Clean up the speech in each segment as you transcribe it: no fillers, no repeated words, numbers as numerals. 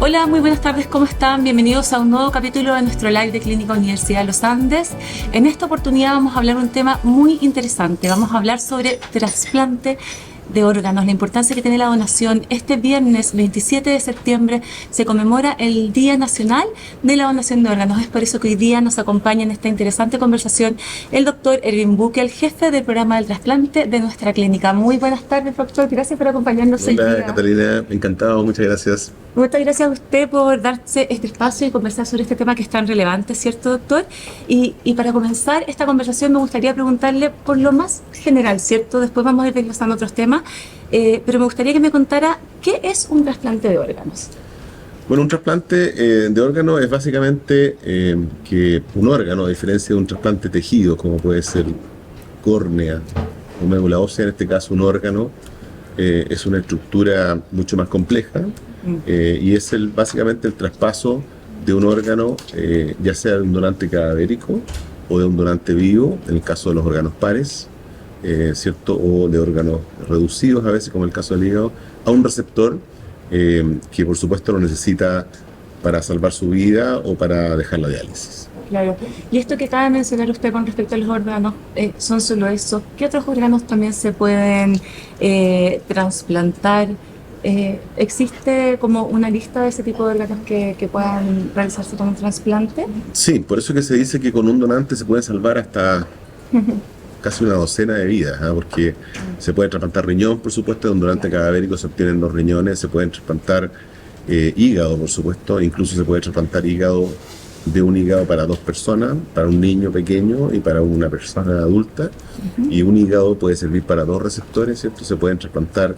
Hola, muy buenas tardes, ¿cómo están? Bienvenidos a un nuevo capítulo de nuestro live de Clínica Universidad de los Andes. En esta oportunidad vamos a hablar un tema muy interesante. Vamos a hablar sobre trasplante de órganos, la importancia que tiene la donación. Este viernes 27 de septiembre se conmemora el Día Nacional de la Donación de Órganos. Es por eso que hoy día nos acompaña en esta interesante conversación el doctor Erwin Buckel, jefe del programa del trasplante de nuestra clínica. Muy buenas tardes, doctor. Gracias por acompañarnos hoy día. Hola, Catalina. Encantado. Muchas gracias. Muchas gracias a usted por darse este espacio y conversar sobre este tema que es tan relevante, ¿cierto, doctor? Y para comenzar esta conversación me gustaría preguntarle por lo más general, ¿cierto? Después vamos a ir desglosando otros temas, pero me gustaría que me contara qué es un trasplante de órganos. Bueno, un trasplante de órgano es básicamente que un órgano, a diferencia de un trasplante de tejido, como puede ser córnea o médula ósea, en este caso un órgano, es una estructura mucho más compleja. Y es básicamente el traspaso de un órgano, ya sea de un donante cadavérico o de un donante vivo, en el caso de los órganos pares, ¿cierto? O de órganos reducidos, a veces, como el caso del hígado, a un receptor que por supuesto lo necesita para salvar su vida o para dejar la diálisis. Claro. Y esto que acaba de mencionar usted con respecto a los órganos, ¿son solo esos? ¿Qué otros órganos también se pueden trasplantar? ¿Existe como una lista de ese tipo de órganos que puedan realizarse con un trasplante? Sí, por eso que se dice que con un donante se puede salvar hasta casi una docena de vidas, porque se puede trasplantar riñón, por supuesto, de un donante cadavérico se obtienen 2 riñones, se pueden trasplantar hígado, por supuesto, incluso se puede trasplantar hígado de un hígado para 2 personas, para un niño pequeño y para una persona adulta, y un hígado puede servir para 2 receptores, ¿cierto? Se pueden trasplantar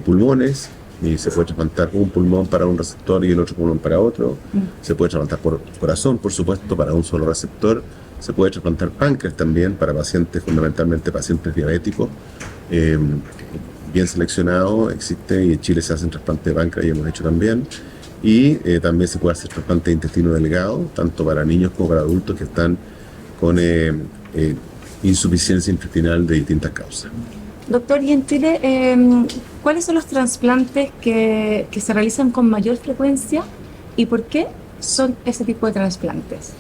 pulmones, y se puede trasplantar un pulmón para un receptor y el otro pulmón para otro. Se puede trasplantar por corazón, por supuesto, para un solo receptor. Se puede trasplantar páncreas también para pacientes, fundamentalmente pacientes diabéticos. Bien seleccionado, existe, y en Chile se hacen trasplantes de páncreas y hemos hecho también. Y también se puede hacer trasplante de intestino delgado, tanto para niños como para adultos que están con insuficiencia intestinal de distintas causas. Doctor, y en Chile, ¿cuáles son los trasplantes que se realizan con mayor frecuencia y por qué son ese tipo de trasplantes?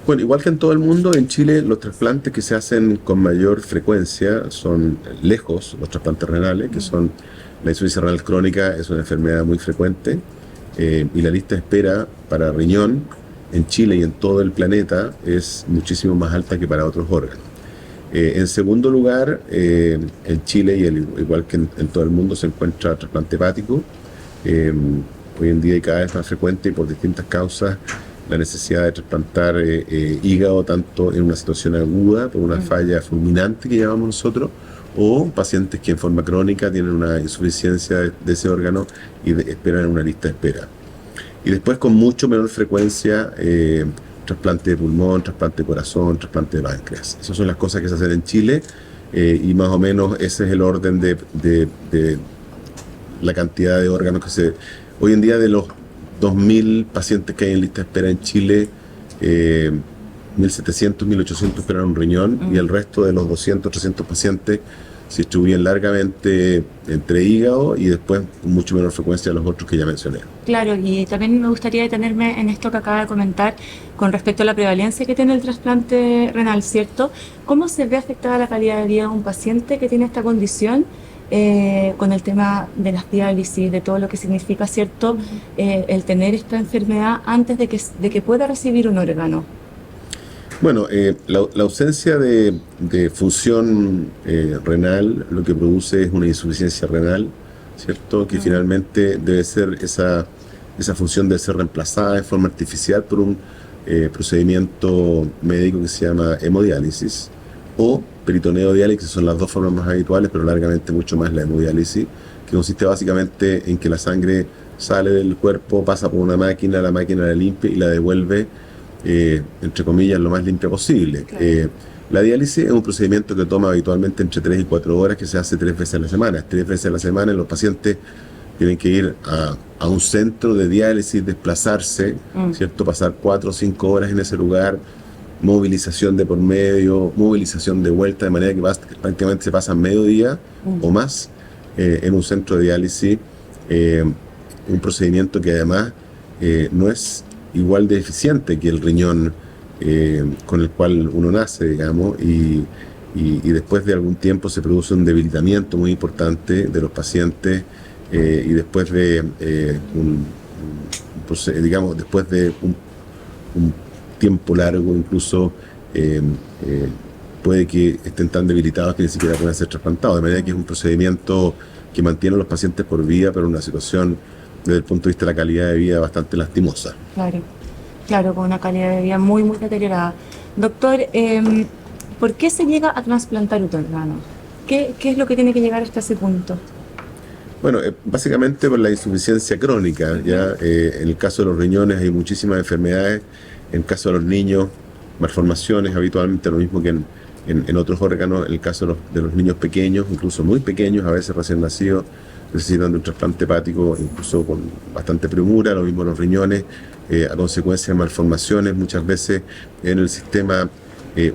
Bueno, igual que en todo el mundo, en Chile los trasplantes que se hacen con mayor frecuencia son lejos los trasplantes renales, que son la insuficiencia renal crónica, es una enfermedad muy frecuente, y la lista de espera para riñón en Chile y en todo el planeta es muchísimo más alta que para otros órganos. En segundo lugar, en Chile, y igual que en todo el mundo, se encuentra trasplante hepático. Hoy en día y cada vez más frecuente, y por distintas causas, la necesidad de trasplantar hígado, tanto en una situación aguda, por una falla fulminante que llamamos nosotros, o pacientes que en forma crónica tienen una insuficiencia de ese órgano y esperan en una lista de espera. Y después, con mucho menor frecuencia, trasplante de pulmón, trasplante de corazón, trasplante de páncreas. Esas son las cosas que se hacen en Chile, y más o menos ese es el orden de la cantidad de órganos que se... Hoy en día, de los 2.000 pacientes que hay en lista de espera en Chile, 1.700, 1.800 esperan un riñón, y el resto de los 200, 300 pacientes se distribuyen largamente entre hígado y después con mucho menor frecuencia los otros que ya mencioné. Claro, y también me gustaría detenerme en esto que acaba de comentar con respecto a la prevalencia que tiene el trasplante renal, ¿cierto? ¿Cómo se ve afectada la calidad de vida de un paciente que tiene esta condición con el tema de las diálisis, de todo lo que significa, ¿cierto? El tener esta enfermedad antes de que pueda recibir un órgano? Bueno, la ausencia de función renal lo que produce es una insuficiencia renal, ¿cierto? Que finalmente debe ser, esa función debe ser reemplazada de forma artificial por un procedimiento médico que se llama hemodiálisis o peritoneodiálisis, son las 2 formas más habituales, pero largamente mucho más la hemodiálisis, que consiste básicamente en que la sangre sale del cuerpo, pasa por una máquina, la máquina la limpia y la devuelve, entre comillas, lo más limpia posible. Claro. La diálisis es un procedimiento que toma habitualmente entre 3 y 4 horas, que se hace 3 veces a la semana. 3 veces a la semana los pacientes tienen que ir a un centro de diálisis, desplazarse, ¿cierto? Pasar 4 o 5 horas en ese lugar, movilización de por medio, movilización de vuelta, de manera que prácticamente se pasan medio día o más en un centro de diálisis, un procedimiento que además no es igual de eficiente que el riñón con el cual uno nace, digamos, y después de algún tiempo se produce un debilitamiento muy importante de los pacientes y después de digamos, después de un tiempo largo incluso puede que estén tan debilitados que ni siquiera puedan ser trasplantados, de manera que es un procedimiento que mantiene a los pacientes por vida, pero en una situación desde el punto de vista de la calidad de vida bastante lastimosa. Claro, con una calidad de vida muy, muy deteriorada. Doctor, ¿por qué se llega a trasplantar un órgano? ¿Qué es lo que tiene que llegar hasta ese punto? Bueno, básicamente por la insuficiencia crónica, ¿ya? En el caso de los riñones hay muchísimas enfermedades, en el caso de los niños, malformaciones, habitualmente lo mismo que en otros órganos, en el caso de los niños pequeños, incluso muy pequeños, a veces recién nacidos, necesitan de un trasplante hepático incluso con bastante premura, lo mismo los riñones, a consecuencia de malformaciones, muchas veces en el sistema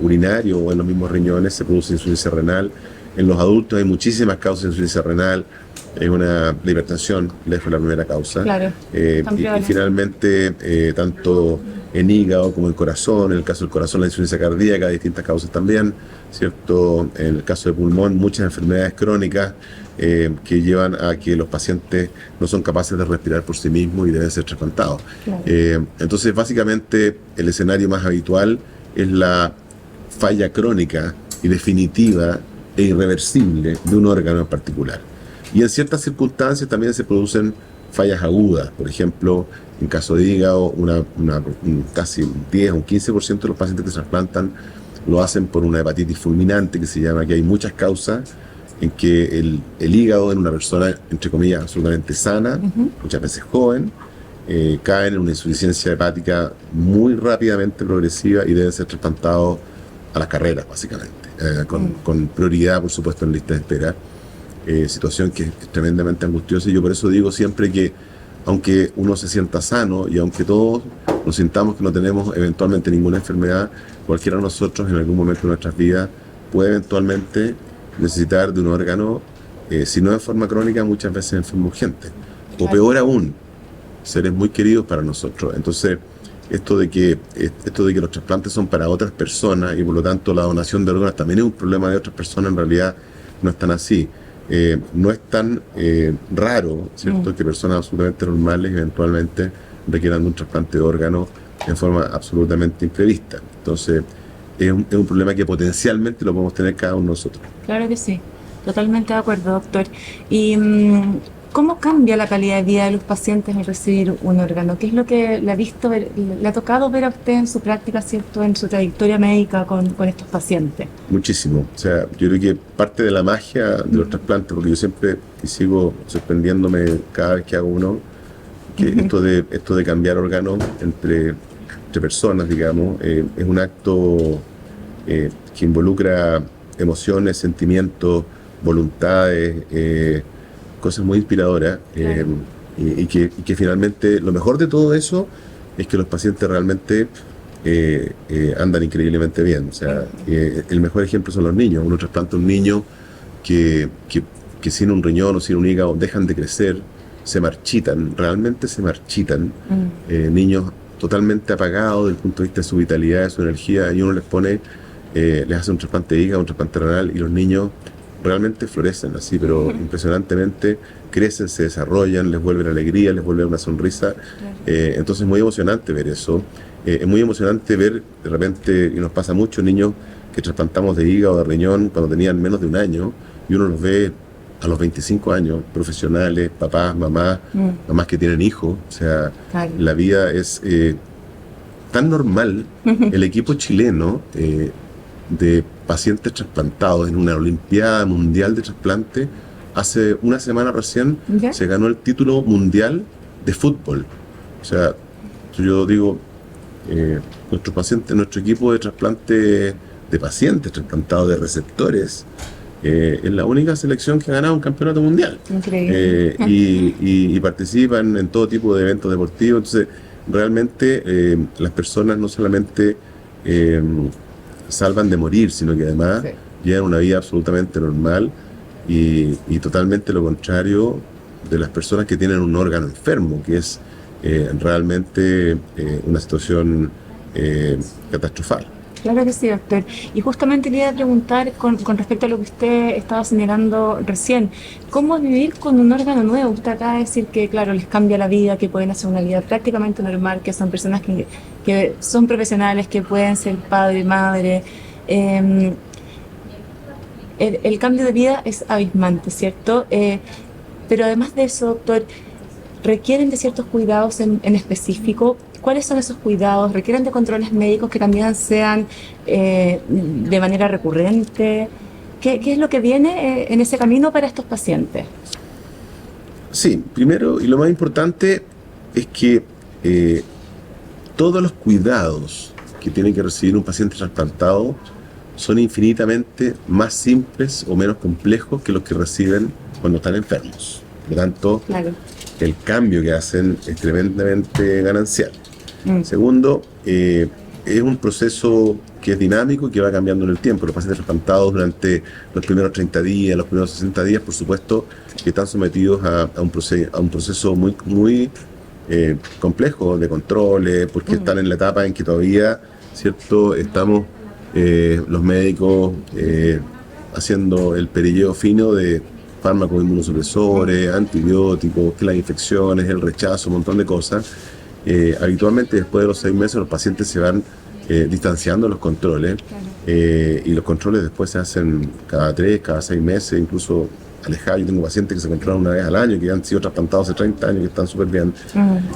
urinario o en los mismos riñones se produce insuficiencia renal. En los adultos hay muchísimas causas de insuficiencia renal, es la hipertensión, lejos de la primera causa. Claro, y finalmente, tanto en hígado como en corazón, en el caso del corazón la insuficiencia cardíaca, distintas causas también, ¿cierto? En el caso de pulmón, muchas enfermedades crónicas que llevan a que los pacientes no son capaces de respirar por sí mismos y deben ser trasplantados. Claro. Entonces, básicamente, el escenario más habitual es la falla crónica y definitiva e irreversible de un órgano en particular. Y en ciertas circunstancias también se producen fallas agudas. Por ejemplo, en caso de hígado, casi un 10 o un 15% de los pacientes que se trasplantan lo hacen por una hepatitis fulminante, que se llama, que hay muchas causas en que el hígado en una persona, entre comillas, absolutamente sana, muchas veces joven, cae en una insuficiencia hepática muy rápidamente progresiva y deben ser trasplantados a las carreras, básicamente, con prioridad, por supuesto, en lista de espera. Situación que es tremendamente angustiosa, y yo por eso digo siempre que aunque uno se sienta sano y aunque todos nos sintamos que no tenemos eventualmente ninguna enfermedad, cualquiera de nosotros en algún momento de nuestras vidas puede eventualmente necesitar de un órgano, si no de forma crónica, muchas veces en forma urgente, o peor aún, seres muy queridos para nosotros. Entonces, esto de que los trasplantes son para otras personas y por lo tanto la donación de órganos también es un problema de otras personas, en realidad no es tan así. No es tan raro, ¿cierto?, que personas absolutamente normales eventualmente requieran de un trasplante de órganos en forma absolutamente imprevista. Entonces, es un problema que potencialmente lo podemos tener cada uno de nosotros. Claro que sí, totalmente de acuerdo, doctor. ¿Y cómo cambia la calidad de vida de los pacientes al recibir un órgano? ¿Qué es lo que le ha tocado ver a usted en su práctica, ¿cierto?, en su trayectoria médica con estos pacientes? Muchísimo. O sea, yo creo que parte de la magia de los trasplantes, porque yo siempre sigo sorprendiéndome cada vez que hago uno, que esto de cambiar órganos entre personas, digamos, es un acto que involucra emociones, sentimientos, voluntades, cosas muy inspiradoras, y que finalmente lo mejor de todo eso es que los pacientes realmente andan increíblemente bien. O sea, el mejor ejemplo son los niños. Uno trasplanta a un niño que sin un riñón o sin un hígado dejan de crecer, se marchitan, realmente se marchitan. Niños totalmente apagados desde el punto de vista de su vitalidad, de su energía, y uno les hace un trasplante de hígado, un trasplante renal, y los niños realmente florecen así, pero impresionantemente crecen, se desarrollan, les vuelve la alegría, les vuelve una sonrisa. Entonces es muy emocionante ver eso. Es muy emocionante ver de repente, y nos pasa mucho, niños que trasplantamos de hígado, de riñón, cuando tenían menos de un año, y uno los ve a los 25 años, profesionales, papás, mamás que tienen hijos. O sea, la vida es tan normal. El equipo chileno de pacientes trasplantados en una Olimpiada Mundial de Trasplante, hace una semana recién se ganó el título mundial de fútbol. O sea, yo digo, nuestro equipo de trasplante de pacientes trasplantados, de receptores, es la única selección que ha ganado un campeonato mundial. Increíble. Y participan en todo tipo de eventos deportivos. Entonces, realmente las personas no solamente salvan de morir, sino que además llevan una vida absolutamente normal y totalmente lo contrario de las personas que tienen un órgano enfermo, que es realmente una situación catastrofal. Claro que sí, doctor. Y justamente le iba a preguntar con respecto a lo que usted estaba señalando recién, ¿cómo vivir con un órgano nuevo? Usted acaba de decir que, claro, les cambia la vida, que pueden hacer una vida prácticamente normal, que son personas que son profesionales, que pueden ser padre, madre. Eh, el cambio de vida es abismante, ¿cierto? Pero además de eso, doctor, requieren de ciertos cuidados en específico. ¿Cuáles son esos cuidados? ¿Requieren de controles médicos que también sean de manera recurrente? ¿Qué es lo que viene en ese camino para estos pacientes? Sí, primero y lo más importante es que todos los cuidados que tiene que recibir un paciente trasplantado son infinitamente más simples o menos complejos que los que reciben cuando están enfermos. Por lo tanto, Claro. el cambio que hacen es tremendamente ganancial. Mm. Segundo, es un proceso que es dinámico y que va cambiando en el tiempo. Los pacientes trasplantados durante los primeros 30 días, los primeros 60 días, por supuesto, que están sometidos a un proceso muy complejo de controles, porque están en la etapa en que todavía, ¿cierto?, estamos los médicos haciendo el perilleo fino de fármacos inmunosupresores, antibióticos, que las infecciones, el rechazo, un montón de cosas. Habitualmente después de los 6 meses los pacientes se van distanciando de los controles, y los controles después se hacen cada 3, cada 6 meses, incluso alejados. Yo tengo pacientes que se controlan una vez al año, que han sido trasplantados hace 30 años, que están súper bien.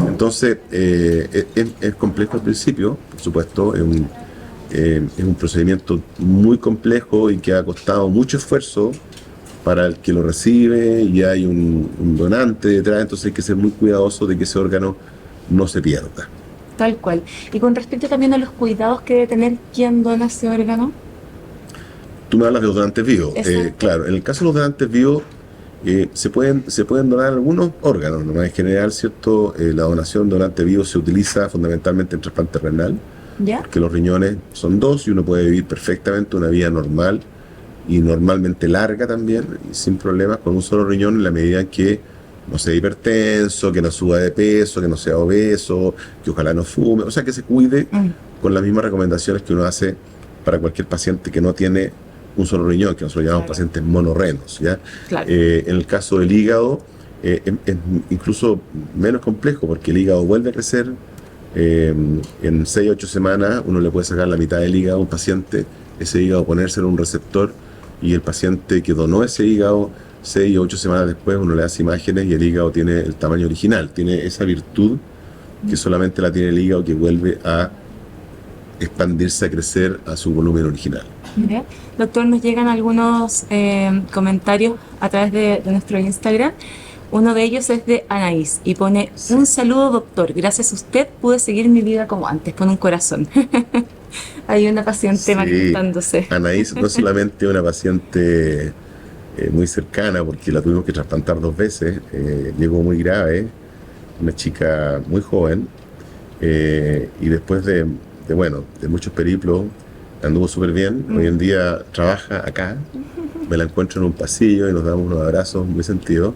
Entonces es complejo al principio, por supuesto, es un procedimiento muy complejo y que ha costado mucho esfuerzo para el que lo recibe, y hay un donante detrás, entonces hay que ser muy cuidadoso de que ese órgano no se pierda. Tal cual. Y con respecto también a los cuidados que debe tener quien dona ese órgano. Tú me hablas de los donantes vivos. Exacto. Claro, en el caso de los donantes vivos se pueden donar algunos órganos, ¿no? En general, ¿cierto? La donación de donante vivo se utiliza fundamentalmente en trasplante renal, ¿Ya? porque los riñones son 2 y uno puede vivir perfectamente una vida normal y normalmente larga también, y sin problemas, con un solo riñón, en la medida en que no sea hipertenso, que no suba de peso, que no sea obeso, que ojalá no fume, o sea, que se cuide con las mismas recomendaciones que uno hace para cualquier paciente que no tiene un solo riñón, que nosotros llamamos pacientes monorrenos, ¿ya? Claro. En el caso del hígado es incluso menos complejo, porque el hígado vuelve a crecer. En 6 o 8 semanas uno le puede sacar la mitad del hígado a un paciente, ese hígado ponerse en un receptor, y el paciente que donó ese hígado 6 o 8 semanas después uno le hace imágenes y el hígado tiene el tamaño original, tiene esa virtud que solamente la tiene el hígado, que vuelve a expandirse, a crecer a su volumen original. Mire, doctor, nos llegan algunos comentarios a través de nuestro Instagram. Uno de ellos es de Anaís y pone: un saludo, doctor, gracias a usted pude seguir mi vida como antes, con un corazón. Hay una paciente manifestándose. Anaís no es solamente una paciente muy cercana, porque la tuvimos que trasplantar 2 veces, llegó muy grave, una chica muy joven, y después de muchos periplos anduvo súper bien. Hoy en día trabaja acá, me la encuentro en un pasillo y nos damos unos abrazos muy sentidos.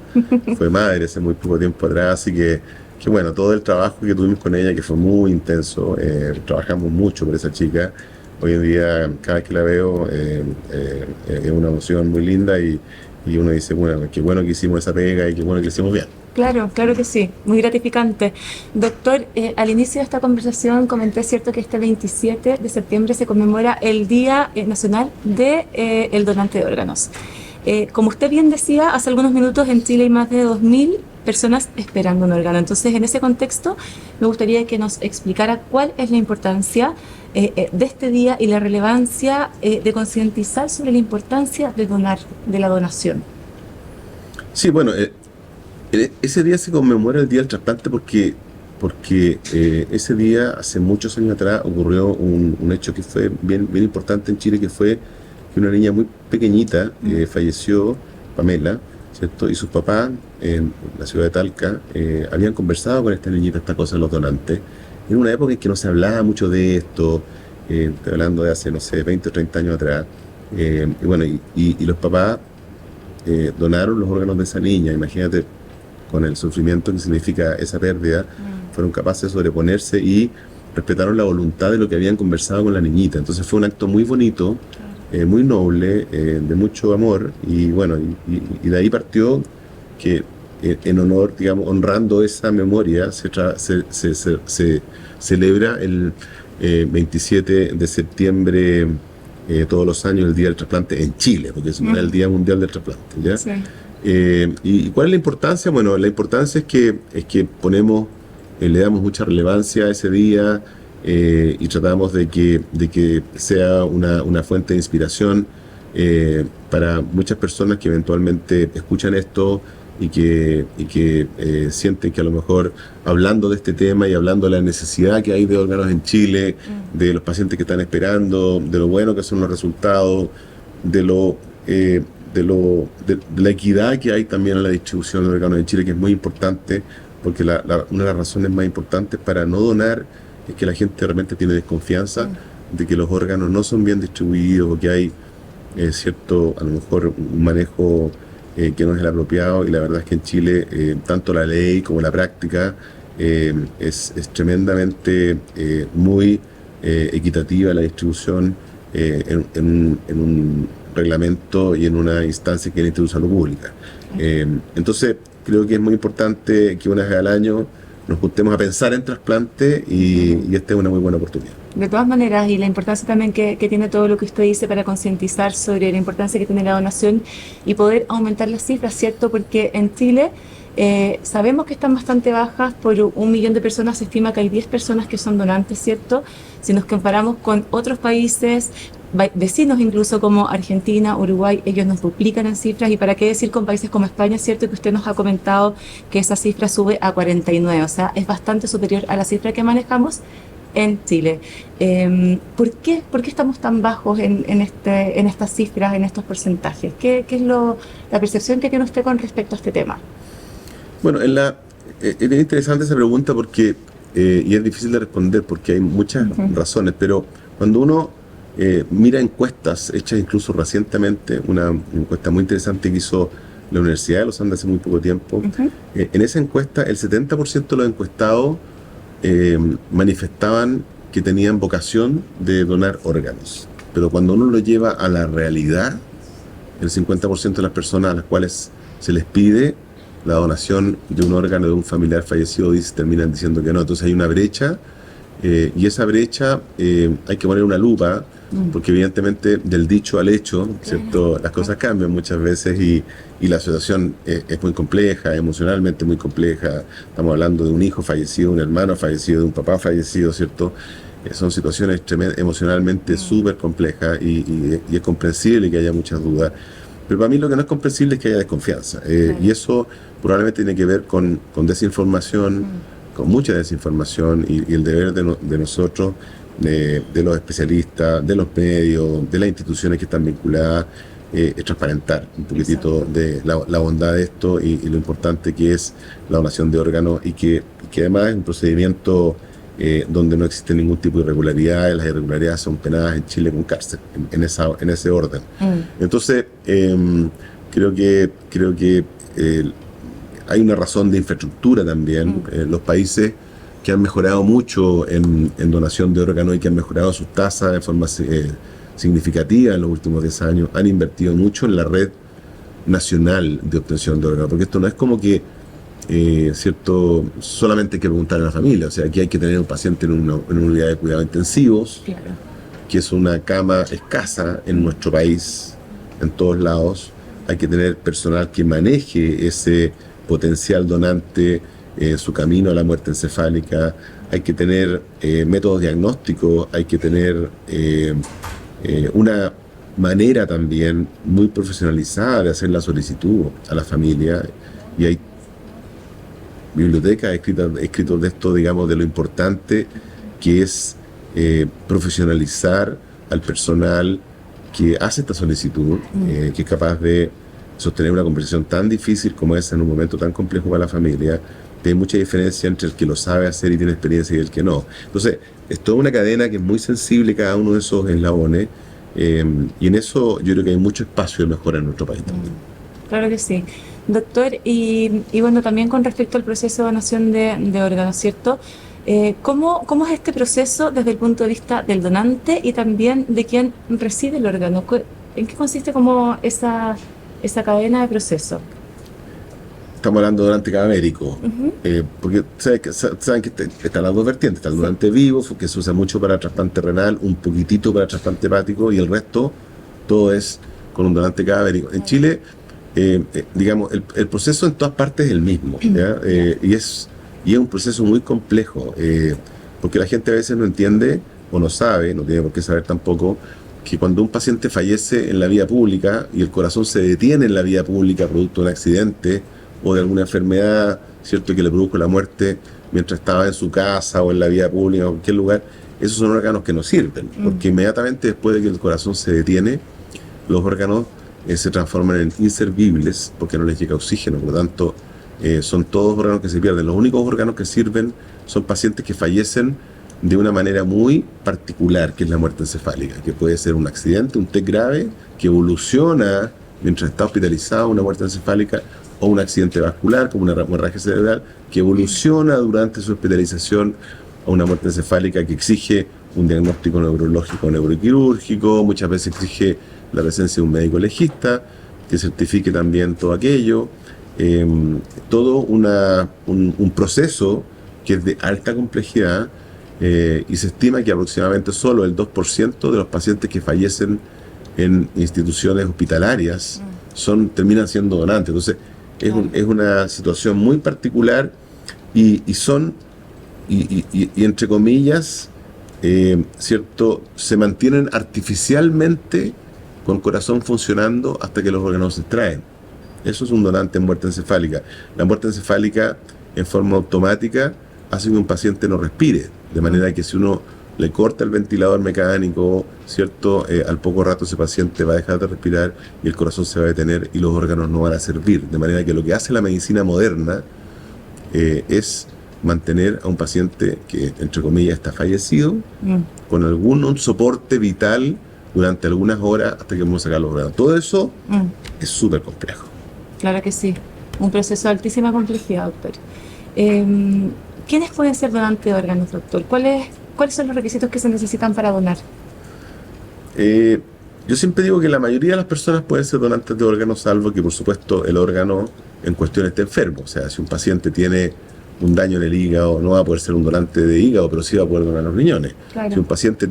Fue madre hace muy poco tiempo atrás, así que bueno, todo el trabajo que tuvimos con ella, que fue muy intenso, trabajamos mucho por esa chica. Hoy en día, cada vez que la veo, es una emoción muy linda, y uno dice, bueno, qué bueno que hicimos esa pega y qué bueno que lo hicimos bien. Claro, claro que sí, muy gratificante. Doctor, al inicio de esta conversación comenté, cierto, que este 27 de septiembre se conmemora el Día Nacional del Donante de Órganos. Como usted bien decía, hace algunos minutos en Chile hay más de 2.000 personas esperando un órgano. Entonces, en ese contexto, me gustaría que nos explicara cuál es la importancia de este día y la relevancia de concientizar sobre la importancia de donar, de la donación. Sí, bueno, ese día se conmemora el Día del Trasplante porque ese día, hace muchos años atrás, ocurrió un hecho que fue bien importante en Chile, que fue que una niña muy pequeñita falleció, Pamela, ¿cierto? Y sus papás en la ciudad de Talca habían conversado con esta niñita esta cosa de los donantes. En una época en que no se hablaba mucho de esto, estoy hablando de hace, no sé, 20 o 30 años atrás, y los papás donaron los órganos de esa niña. Imagínate, con el sufrimiento que significa esa pérdida, fueron capaces de sobreponerse y respetaron la voluntad de lo que habían conversado con la niñita. Entonces fue un acto muy bonito, muy noble, de mucho amor, y bueno, y de ahí partió que en honor, digamos, honrando esa memoria, se celebra el 27 de septiembre todos los años el Día del Trasplante en Chile, porque es el Día Mundial del Trasplante, ¿ya? Sí. ¿Y cuál es la importancia? Bueno, la importancia es que ponemos, le damos mucha relevancia a ese día, y tratamos de que sea una fuente de inspiración para muchas personas que eventualmente escuchan esto y que sienten que a lo mejor hablando de este tema y hablando de la necesidad que hay de órganos en Chile, de los pacientes que están esperando, de lo bueno que son los resultados, de la equidad que hay también en la distribución de órganos en Chile, que es muy importante, porque una de las razones más importantes para no donar es que la gente realmente tiene desconfianza de que los órganos no son bien distribuidos o que hay cierto, a lo mejor, un manejo que no es el apropiado, y la verdad es que en Chile tanto la ley como la práctica es tremendamente muy equitativa la distribución en un reglamento y en una instancia que es el Instituto de Salud Pública. Entonces creo que es muy importante que una vez al año nos juntemos a pensar en trasplante y esta es una muy buena oportunidad. De todas maneras, y la importancia también que tiene todo lo que usted dice para concientizar sobre la importancia que tiene la donación y poder aumentar las cifras, ¿cierto? Porque en Chile sabemos que están bastante bajas, por 1 millón de personas se estima que hay 10 personas que son donantes, ¿cierto? Si nos comparamos con otros países, vecinos incluso como Argentina, Uruguay, ellos nos duplican en cifras, y para qué decir con países como España, ¿cierto? Que usted nos ha comentado que esa cifra sube a 49, o sea, es bastante superior a la cifra que manejamos en Chile. ¿Por qué estamos tan bajos en estas cifras, en estos porcentajes? ¿Qué es la percepción que tiene usted con respecto a este tema? Bueno, es bien interesante esa pregunta porque, y es difícil de responder porque hay muchas razones, pero cuando uno mira encuestas hechas incluso recientemente, una encuesta muy interesante que hizo la Universidad de los Andes hace muy poco tiempo, en esa encuesta el 70% de los encuestados manifestaban que tenían vocación de donar órganos, pero cuando uno lo lleva a la realidad, el 50% de las personas a las cuales se les pide la donación de un órgano de un familiar fallecido terminan diciendo que no. Entonces hay una brecha, y esa brecha hay que poner una lupa, porque evidentemente del dicho al hecho, ¿cierto? Las cosas cambian muchas veces y la situación es muy compleja, emocionalmente muy compleja. Estamos hablando de un hijo fallecido, un hermano fallecido, de un papá fallecido, ¿cierto? Son situaciones emocionalmente súper complejas y es comprensible que haya muchas dudas. Pero para mí lo que no es comprensible es que haya desconfianza. Y eso probablemente tiene que ver con desinformación, con mucha desinformación, y el deber de nosotros, de los especialistas, de los medios, de las instituciones que están vinculadas, es transparentar un poquitito de la bondad de esto y lo importante que es la donación de órganos, y que además es un procedimiento donde no existe ningún tipo de irregularidades. Las irregularidades son penadas en Chile con cárcel, en ese orden. Entonces, creo que hay una razón de infraestructura también. Los países que han mejorado mucho en donación de órganos y que han mejorado sus tasas de forma significativa en los últimos 10 años, han invertido mucho en la red nacional de obtención de órganos, porque esto no es como que cierto, solamente hay que preguntar a la familia. O sea, aquí hay que tener un paciente en una unidad de cuidados intensivos, claro, que es una cama escasa en nuestro país, en todos lados. Hay que tener personal que maneje ese potencial donante en su camino a la muerte encefálica. Hay que tener métodos diagnósticos, hay que tener una manera también muy profesionalizada de hacer la solicitud a la familia, y hay bibliotecas escritos de esto, digamos, de lo importante que es profesionalizar al personal que hace esta solicitud, que es capaz de sostener una conversación tan difícil como esa en un momento tan complejo para la familia. Hay mucha diferencia entre el que lo sabe hacer y tiene experiencia y el que no. Entonces, es toda una cadena que es muy sensible, cada uno de esos eslabones, y en eso yo creo que hay mucho espacio de mejora en nuestro país también. Claro que sí. Doctor, y bueno, también con respecto al proceso de donación de órganos, ¿cierto? ¿Cómo es este proceso desde el punto de vista del donante y también de quien recibe el órgano? ¿En qué consiste como esa cadena de proceso? Estamos hablando de donante cadavérico, Ujú. porque saben que están las dos vertientes. Está el donante vivo, que se usa mucho para trasplante renal, un poquitito para trasplante hepático, y el resto, todo es con un donante cadavérico. En Chile, digamos, el proceso en todas partes es el mismo, ¿ya? Y es un proceso muy complejo, porque la gente a veces no entiende o no sabe, no tiene por qué saber tampoco, que cuando un paciente fallece en la vía pública y el corazón se detiene en la vía pública producto de un accidente o de alguna enfermedad, ¿cierto?, que le produjo la muerte mientras estaba en su casa o en la vía pública o en cualquier lugar, esos son órganos que no sirven, porque inmediatamente después de que el corazón se detiene, los órganos se transforman en inservibles porque no les llega oxígeno, por lo tanto son todos órganos que se pierden. Los únicos órganos que sirven son pacientes que fallecen de una manera muy particular, que es la muerte encefálica, que puede ser un accidente, un TEC grave, que evoluciona mientras está hospitalizado, una muerte encefálica, o un accidente vascular, como una hemorragia cerebral, que evoluciona durante su hospitalización a una muerte encefálica que exige un diagnóstico neurológico neuroquirúrgico, muchas veces exige la presencia de un médico legista, que certifique también todo aquello, todo un proceso que es de alta complejidad, y se estima que aproximadamente solo el 2% de los pacientes que fallecen en instituciones hospitalarias terminan siendo donantes. Entonces, es una situación muy particular y entre comillas, ¿cierto?, se mantienen artificialmente con corazón funcionando hasta que los órganos se extraen. Eso es un donante en muerte encefálica. La muerte encefálica en forma automática hace que un paciente no respire, de manera que si uno le corta el ventilador mecánico, ¿cierto?, al poco rato ese paciente va a dejar de respirar y el corazón se va a detener y los órganos no van a servir. De manera que lo que hace la medicina moderna es mantener a un paciente que, entre comillas, está fallecido, con algún soporte vital durante algunas horas hasta que vamos a sacar los órganos. Todo eso es súper complejo. Claro que sí, un proceso de altísima complejidad, doctor. ¿Quiénes pueden ser donantes de órganos, doctor? ¿Cuáles son los requisitos que se necesitan para donar? Yo siempre digo que la mayoría de las personas pueden ser donantes de órganos, salvo que, por supuesto, el órgano en cuestión esté enfermo. O sea, si un paciente tiene un daño en el hígado, no va a poder ser un donante de hígado, pero sí va a poder donar los riñones. Claro. Si un paciente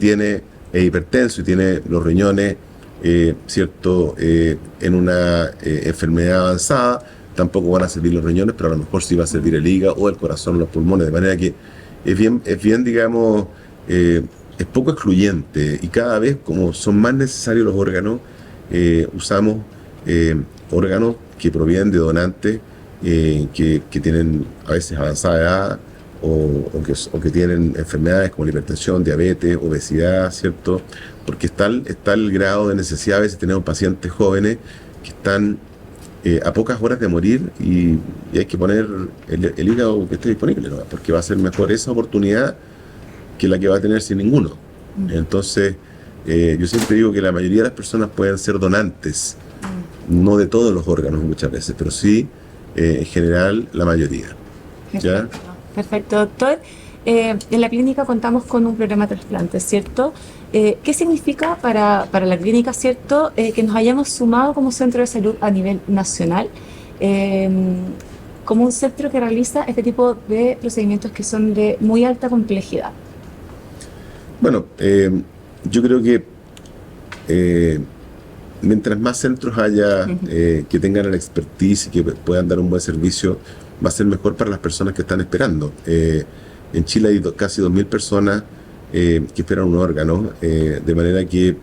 es hipertenso y tiene los riñones, ¿cierto?, en una enfermedad avanzada, tampoco van a servir los riñones, pero a lo mejor sí va a servir el hígado o el corazón o los pulmones, de manera que es bien, digamos, es poco excluyente, y cada vez, como son más necesarios los órganos, usamos órganos que provienen de donantes que tienen a veces avanzada edad o que tienen enfermedades como la hipertensión, diabetes, obesidad, ¿cierto? Porque está el grado de necesidad. A veces tenemos pacientes jóvenes que están a pocas horas de morir y hay que poner el hígado que esté disponible, ¿no?, porque va a ser mejor esa oportunidad que la que va a tener sin ninguno. Entonces, yo siempre digo que la mayoría de las personas pueden ser donantes, no de todos los órganos muchas veces, pero sí, en general, la mayoría. ¿Ya? Perfecto, doctor. En la clínica contamos con un programa de trasplante, ¿cierto? ¿Qué significa para la clínica, ¿cierto?, que nos hayamos sumado como centro de salud a nivel nacional, como un centro que realiza este tipo de procedimientos que son de muy alta complejidad? Bueno, yo creo que mientras más centros haya que tengan la expertise y que puedan dar un buen servicio, va a ser mejor para las personas que están esperando. En Chile hay casi 2.000 personas que esperan un órgano, de manera que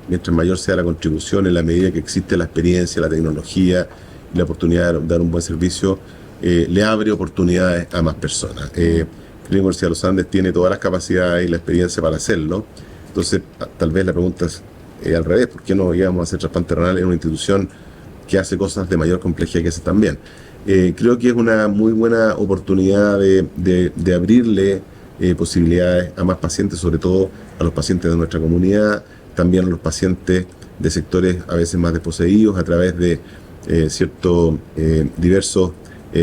mientras mayor sea la contribución, en la medida que existe la experiencia, la tecnología y la oportunidad de dar un buen servicio, le abre oportunidades a más personas. La Universidad de los Andes tiene todas las capacidades y la experiencia para hacerlo. Entonces, tal vez la pregunta es al revés: ¿por qué no íbamos a hacer trasplante renal en una institución que hace cosas de mayor complejidad que hace también? Creo que es una muy buena oportunidad de abrirle posibilidades a más pacientes, sobre todo a los pacientes de nuestra comunidad, también a los pacientes de sectores a veces más desposeídos, a través de diversos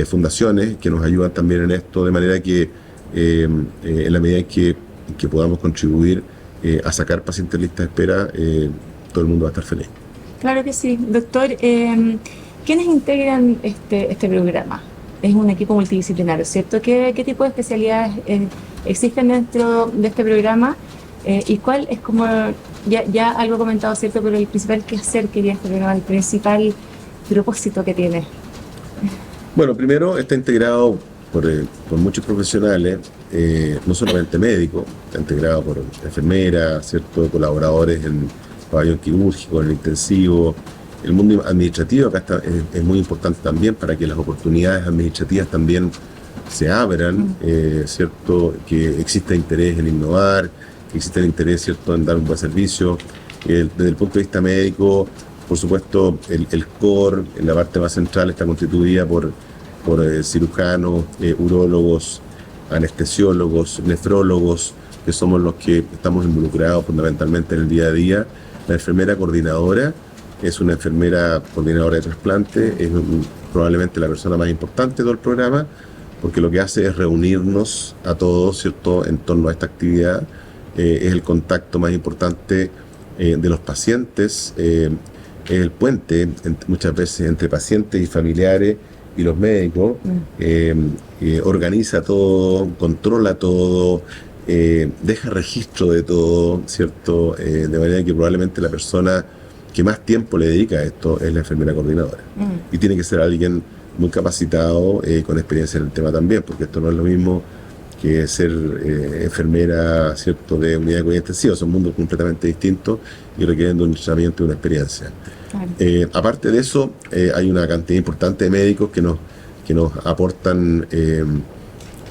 fundaciones que nos ayudan también en esto, de manera que en la medida en que podamos contribuir a sacar pacientes de lista de espera, todo el mundo va a estar feliz. Claro que sí. Doctor, ¿quiénes integran este programa? Es un equipo multidisciplinario, ¿cierto? ¿Qué tipo de especialidades existen dentro de este programa? ¿Y cuál es como, ya algo comentado, ¿cierto? Pero el principal quehacer que tiene este programa, el principal propósito que tiene? Bueno, primero está integrado por muchos profesionales, no solamente médicos, está integrado por enfermeras, ¿cierto? Colaboradores en pabellón quirúrgico, en el intensivo. El mundo administrativo acá es muy importante también para que las oportunidades administrativas también se abran, ¿cierto? Que exista interés en innovar, que exista interés, ¿cierto?, en dar un buen servicio. Desde el punto de vista médico, por supuesto, el core, en la parte más central, está constituida por cirujanos, urólogos, anestesiólogos, nefrólogos, que somos los que estamos involucrados fundamentalmente en el día a día. La enfermera coordinadora es una enfermera coordinadora de trasplante, es probablemente la persona más importante de todo el programa, porque lo que hace es reunirnos a todos, ¿cierto?, en torno a esta actividad. Es el contacto más importante de los pacientes, es el puente muchas veces entre pacientes y familiares y los médicos, organiza todo, controla todo, deja registro de todo, ¿cierto? De manera que probablemente la persona que más tiempo le dedica a esto es la enfermera coordinadora. Y tiene que ser alguien muy capacitado, con experiencia en el tema también, porque esto no es lo mismo que ser enfermera, ¿cierto?, de unidad de cuidados intensivos. Son mundos completamente distintos y requieren de un entrenamiento y una experiencia. Claro. Aparte de eso, hay una cantidad importante de médicos que nos aportan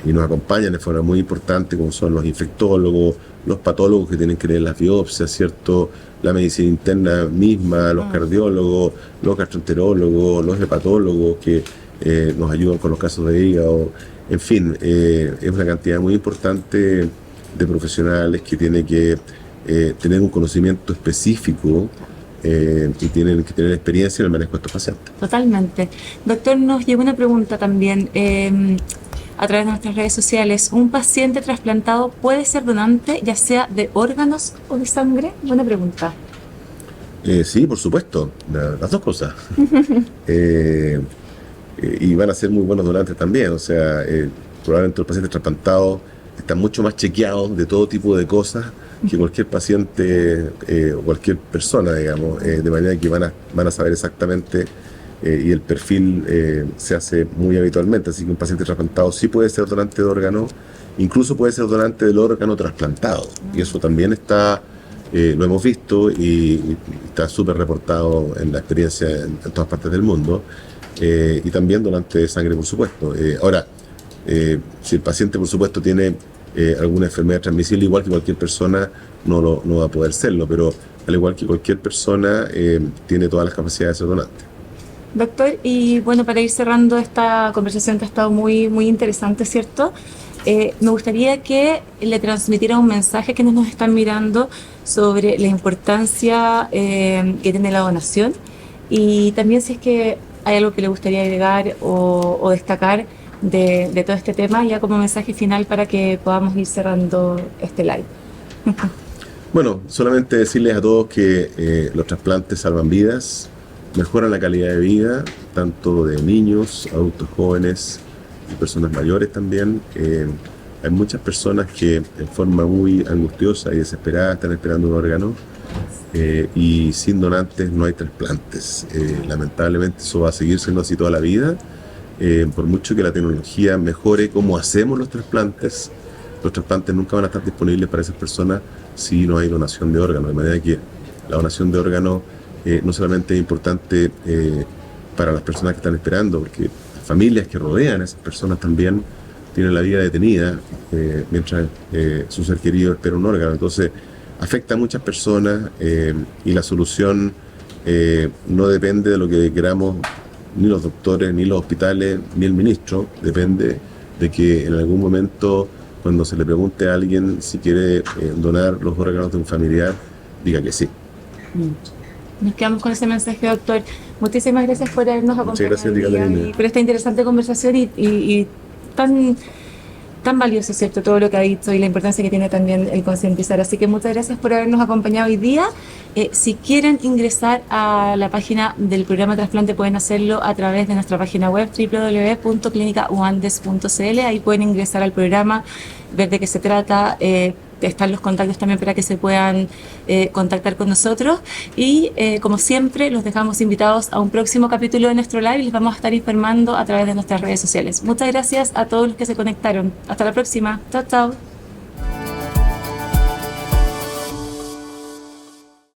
y nos acompañan de forma muy importante, como son los infectólogos, los patólogos que tienen que leer las biopsias, ¿cierto?, la medicina interna misma, los cardiólogos, los gastroenterólogos, los hepatólogos que nos ayudan con los casos de hígado. En fin, es una cantidad muy importante de profesionales que tienen que tener un conocimiento específico y tienen que tener experiencia en el manejo de estos pacientes. Totalmente. Doctor, nos llegó una pregunta también a través de nuestras redes sociales. ¿Un paciente trasplantado puede ser donante, ya sea de órganos o de sangre? Buena pregunta. Sí, por supuesto, las dos cosas. Y van a ser muy buenos donantes también. O sea, probablemente los pacientes trasplantados están mucho más chequeados de todo tipo de cosas que cualquier paciente o cualquier persona, digamos, de manera que van a saber exactamente y el perfil se hace muy habitualmente. Así que un paciente trasplantado sí puede ser donante de órgano, incluso puede ser donante del órgano trasplantado. Y eso también está, lo hemos visto y está súper reportado en la experiencia en todas partes del mundo. Y también donante de sangre, por supuesto. Ahora, si el paciente, por supuesto, tiene alguna enfermedad transmisible, igual que cualquier persona, no va a poder serlo, pero al igual que cualquier persona, tiene todas las capacidades de ser donante. Doctor, y bueno, para ir cerrando esta conversación que ha estado muy, muy interesante, ¿cierto? Me gustaría que le transmitiera un mensaje a quienes nos están mirando sobre la importancia que tiene la donación, y también si es que hay algo que le gustaría agregar o destacar de todo este tema, ya como mensaje final para que podamos ir cerrando este live. Bueno, solamente decirles a todos que los trasplantes salvan vidas, mejoran la calidad de vida, tanto de niños, adultos jóvenes y personas mayores también. Hay muchas personas que en forma muy angustiosa y desesperada están esperando un órgano, y sin donantes no hay trasplantes. Lamentablemente eso va a seguir siendo así toda la vida. Por mucho que la tecnología mejore cómo hacemos los trasplantes nunca van a estar disponibles para esas personas si no hay donación de órganos. De manera que la donación de órganos no solamente es importante para las personas que están esperando, porque las familias que rodean a esas personas también tienen la vida detenida mientras su ser querido espera un órgano. Entonces afecta a muchas personas, y la solución no depende de lo que queramos ni los doctores, ni los hospitales, ni el ministro. Depende de que en algún momento, cuando se le pregunte a alguien si quiere donar los órganos de un familiar, diga que sí. Nos quedamos con ese mensaje, doctor. Muchísimas gracias por habernos Muchas acompañado gracias, hoy día Catalina. y por esta interesante conversación y tan, tan valioso, ¿cierto? Todo lo que ha dicho y la importancia que tiene también el concientizar. Así que muchas gracias por habernos acompañado hoy día. Si quieren ingresar a la página del programa Trasplante, pueden hacerlo a través de nuestra página web www.clinicauandes.cl. Ahí pueden ingresar al programa, ver de qué se trata. Están los contactos también para que se puedan contactar con nosotros y como siempre los dejamos invitados a un próximo capítulo de nuestro live y les vamos a estar informando a través de nuestras redes sociales. Muchas gracias a todos los que se conectaron. Hasta la próxima. Chao, chao.